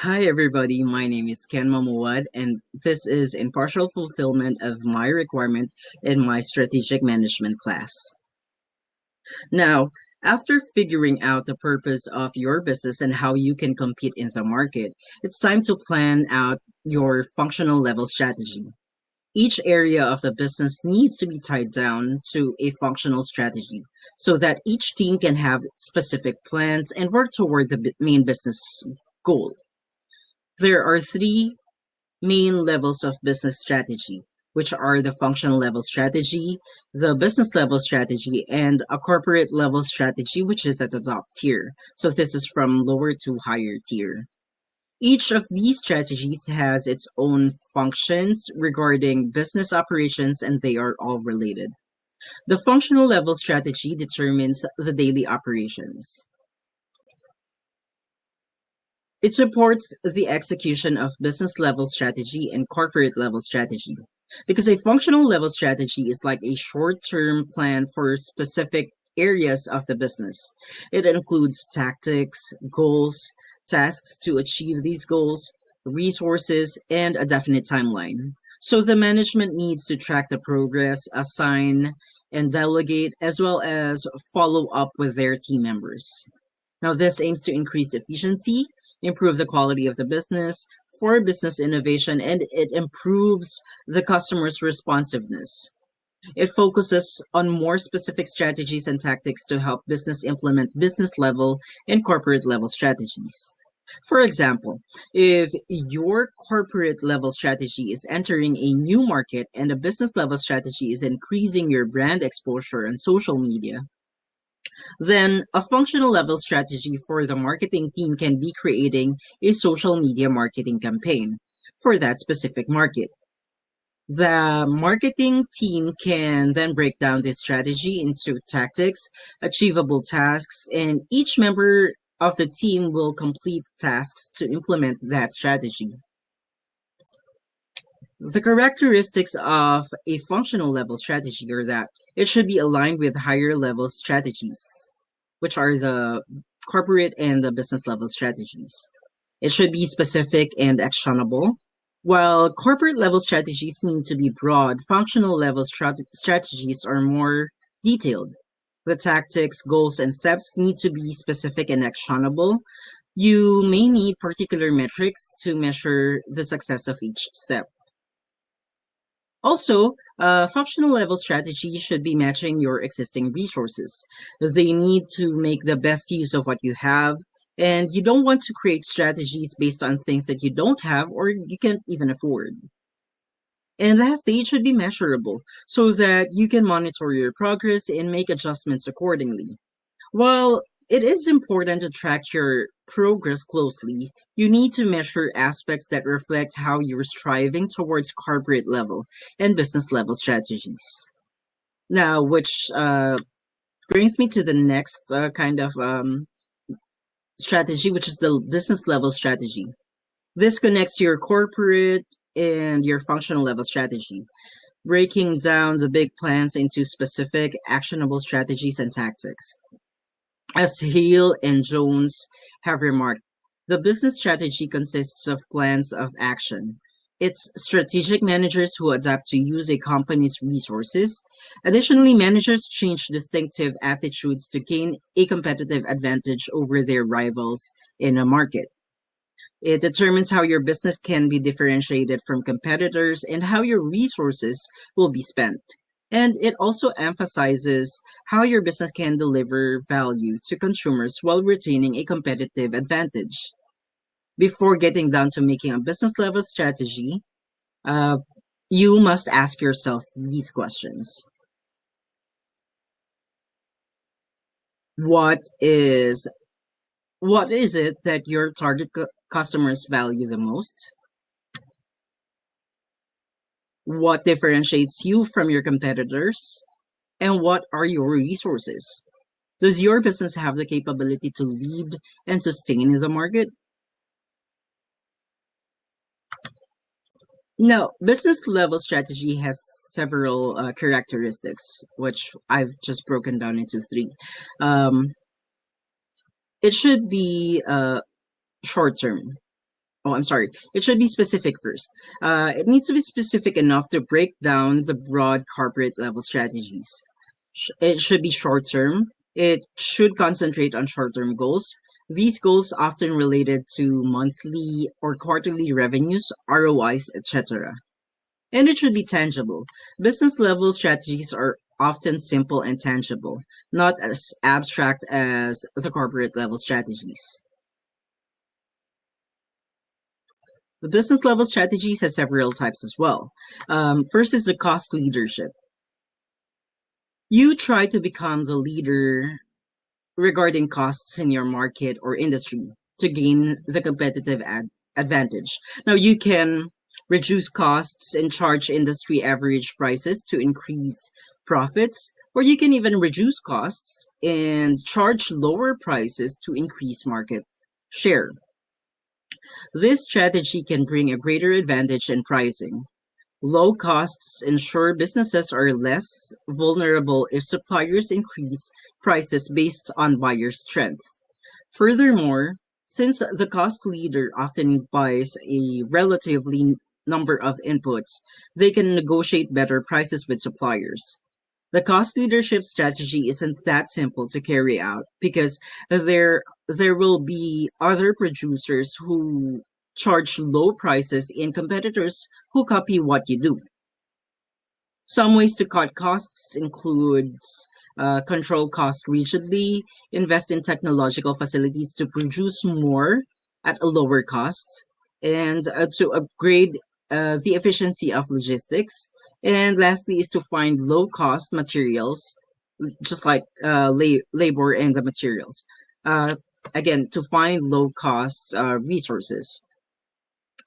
Hi, everybody. My name is Ken Mamuad, and this is in partial fulfillment of my requirement in my strategic management class. Now, after figuring out the purpose of your business and how you can compete in the market, it's time to plan out your functional level strategy. Each area of the business needs to be tied down to a functional strategy so that each team can have specific plans and work toward the main business goal. There are three main levels of business strategy, which are the functional level strategy, the business level strategy, and a corporate level strategy, which is at the top tier. So this is from lower to higher tier. Each of these strategies has its own functions regarding business operations, and they are all related. The functional level strategy determines the daily operations. It supports the execution of business level strategy and corporate level strategy. Because a functional level strategy is like a short term plan for specific areas of the business. It includes tactics, goals, tasks to achieve these goals, resources, and a definite timeline. So the management needs to track the progress, assign, and delegate, as well as follow up with their team members. Now, this aims to increase efficiency, improve the quality of the business for business innovation, and it improves the customer's responsiveness. It focuses on more specific strategies and tactics to help business implement business level and corporate level strategies. For example, if your corporate level strategy is entering a new market and a business level strategy is increasing your brand exposure on social media, then a functional level strategy for the marketing team can be creating a social media marketing campaign for that specific market. The marketing team can then break down this strategy into tactics, achievable tasks, and each member of the team will complete tasks to implement that strategy. The characteristics of a functional level strategy are that it should be aligned with higher level strategies, which are the corporate and the business level strategies. It should be specific and actionable. While corporate level strategies need to be broad, functional level strategies are more detailed. The tactics, goals, and steps need to be specific and actionable. You may need particular metrics to measure the success of each step. Also, functional level strategy should be matching your existing resources. They need to make the best use of what you have, and you don't want to create strategies based on things that you don't have or you can't even afford. And lastly, it should be measurable so that you can monitor your progress and make adjustments accordingly. While it is important to track your progress closely, you need to measure aspects that reflect how you're striving towards corporate level and business level strategies. Now, which brings me to the next kind of strategy, which is the business level strategy. This connects your corporate and your functional level strategy, breaking down the big plans into specific actionable strategies and tactics. As Hale and Jones have remarked, the business strategy consists of plans of action. It's strategic managers who adapt to use a company's resources. Additionally, managers change distinctive attitudes to gain a competitive advantage over their rivals in a market. It determines how your business can be differentiated from competitors and how your resources will be spent. And it also emphasizes how your business can deliver value to consumers while retaining a competitive advantage. Before getting down to making a business level strategy, uh, you must ask yourself these questions. What is what is it that your target customers value the most? What differentiates you from your competitors? And what are your resources? Does your business have the capability to lead and sustain the market? No, business level strategy has several characteristics, which I've just broken down into three. Um, it should be short term. Oh, I'm sorry. It should be specific first. It needs to be specific enough to break down the broad corporate level strategies. It should be short term. It should concentrate on short term goals. These goals often related to monthly or quarterly revenues, ROIs, etc. And it should be tangible. Business level strategies are often simple and tangible, not as abstract as the corporate level strategies. The business level strategies has several types as well. First is the cost leadership. You try to become the leader regarding costs in your market or industry to gain the competitive advantage. Now, you can reduce costs and charge industry average prices to increase profits, or you can even reduce costs and charge lower prices to increase market share. This strategy can bring a greater advantage in pricing. Low costs ensure businesses are less vulnerable if suppliers increase prices based on buyer strength. Furthermore, since the cost leader often buys a relatively number of inputs, they can negotiate better prices with suppliers. The cost leadership strategy isn't that simple to carry out because there will be other producers who charge low prices and competitors who copy what you do. Some ways to cut costs includes control cost rigidly, invest in technological facilities to produce more at a lower cost, and to upgrade the efficiency of logistics. And lastly, is to find low cost materials, just like labor and the materials. Uh, Again, to find low cost resources.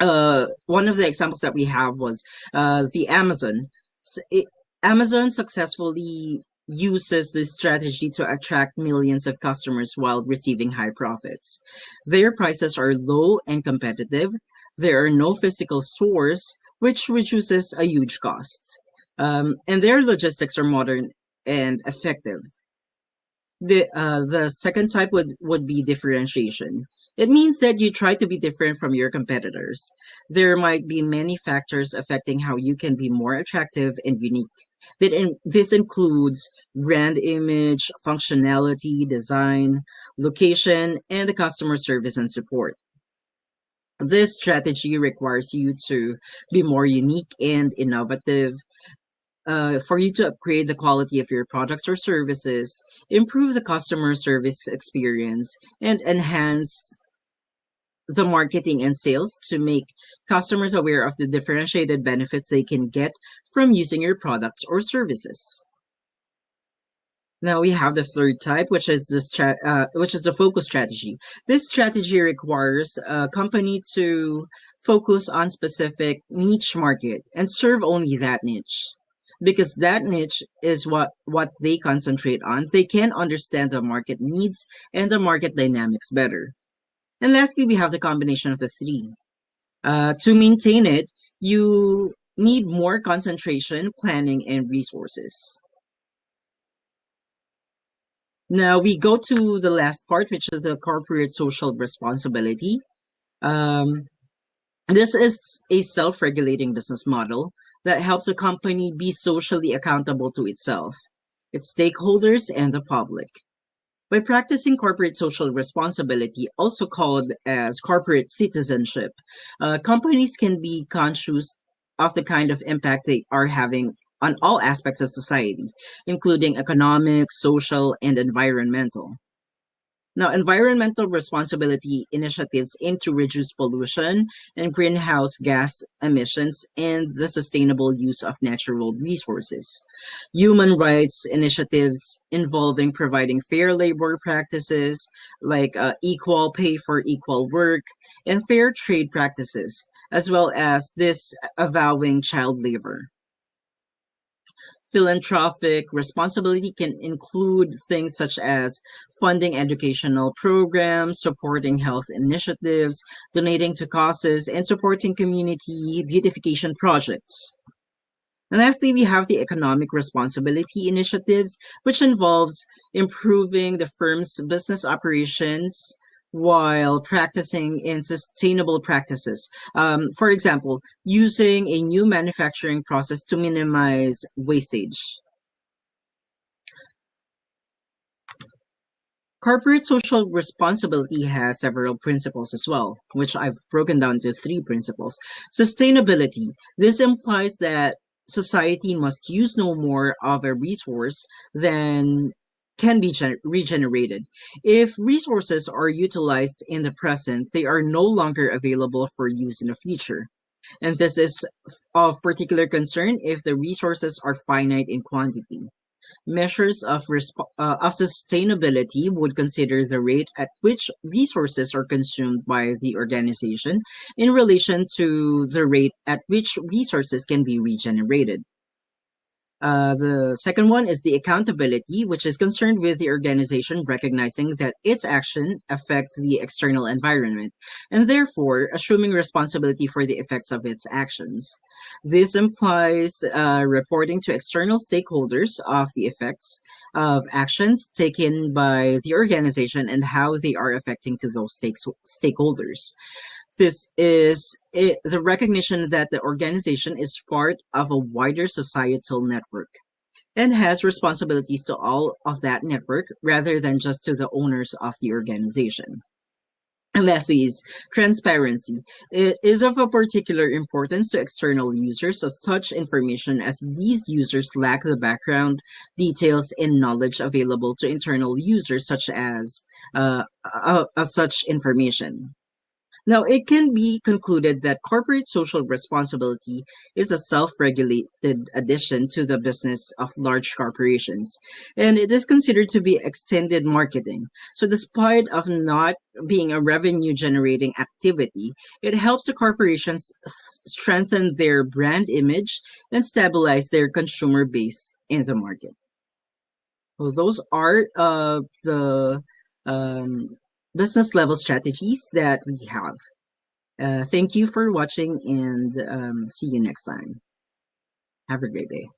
One of the examples that we have was the Amazon. S- it, Amazon successfully uses this strategy to attract millions of customers while receiving high profits. Their prices are low and competitive. There are no physical stores, which reduces a huge cost. And their logistics are modern and effective. The second type would be differentiation. It means that you try to be different from your competitors. There might be many factors affecting how you can be more attractive and unique. This includes brand image, functionality, design, location, and the customer service and support. This strategy requires you to be more unique and innovative, for you to upgrade the quality of your products or services, improve the customer service experience, and enhance the marketing and sales to make customers aware of the differentiated benefits they can get from using your products or services. Now we have the third type, which is which is the focus strategy. This strategy requires a company to focus on specific niche market and serve only that niche. Because that niche is what they concentrate on, they can understand the market needs and the market dynamics better. And lastly, we have the combination of the three. To maintain it, you need more concentration, planning, and resources. Now we go to the last part, which is the corporate social responsibility. Um, this is a self-regulating business model that helps a company be socially accountable to itself, its stakeholders, and the public. By practicing corporate social responsibility, also called as corporate citizenship, companies can be conscious of the kind of impact they are having on all aspects of society, including economic, social, and environmental. Now, environmental responsibility initiatives aim to reduce pollution and greenhouse gas emissions and the sustainable use of natural resources. Human rights initiatives involving providing fair labor practices like equal pay for equal work and fair trade practices, as well as disavowing child labor. Philanthropic responsibility can include things such as funding educational programs, supporting health initiatives, donating to causes, and supporting community beautification projects. And lastly, we have the economic responsibility initiatives, which involves improving the firm's business operations, while practicing in sustainable practices. For example, using a new manufacturing process to minimize wastage. Corporate social responsibility has several principles as well, which I've broken down to three principles. Sustainability. This implies that society must use no more of a resource than can be regenerated. If resources are utilized in the present, they are no longer available for use in the future. And this is of particular concern if the resources are finite in quantity. Measures of sustainability would consider the rate at which resources are consumed by the organization in relation to the rate at which resources can be regenerated. The second one is the accountability, which is concerned with the organization recognizing that its action affect the external environment and therefore assuming responsibility for the effects of its actions. This implies reporting to external stakeholders of the effects of actions taken by the organization and how they are affecting to those stakeholders. This is the recognition that the organization is part of a wider societal network and has responsibilities to all of that network rather than just to the owners of the organization. And lastly is transparency. It is of a particular importance to external users of such information as these users lack the background, details, and knowledge available to internal users such as of such information. Now, it can be concluded that corporate social responsibility is a self regulated addition to the business of large corporations, and it is considered to be extended marketing. So, despite of not being a revenue generating activity, it helps the corporations strengthen their brand image and stabilize their consumer base in the market. Well, those are the um, business level strategies that we have. Thank you for watching and see you next time. Have a great day.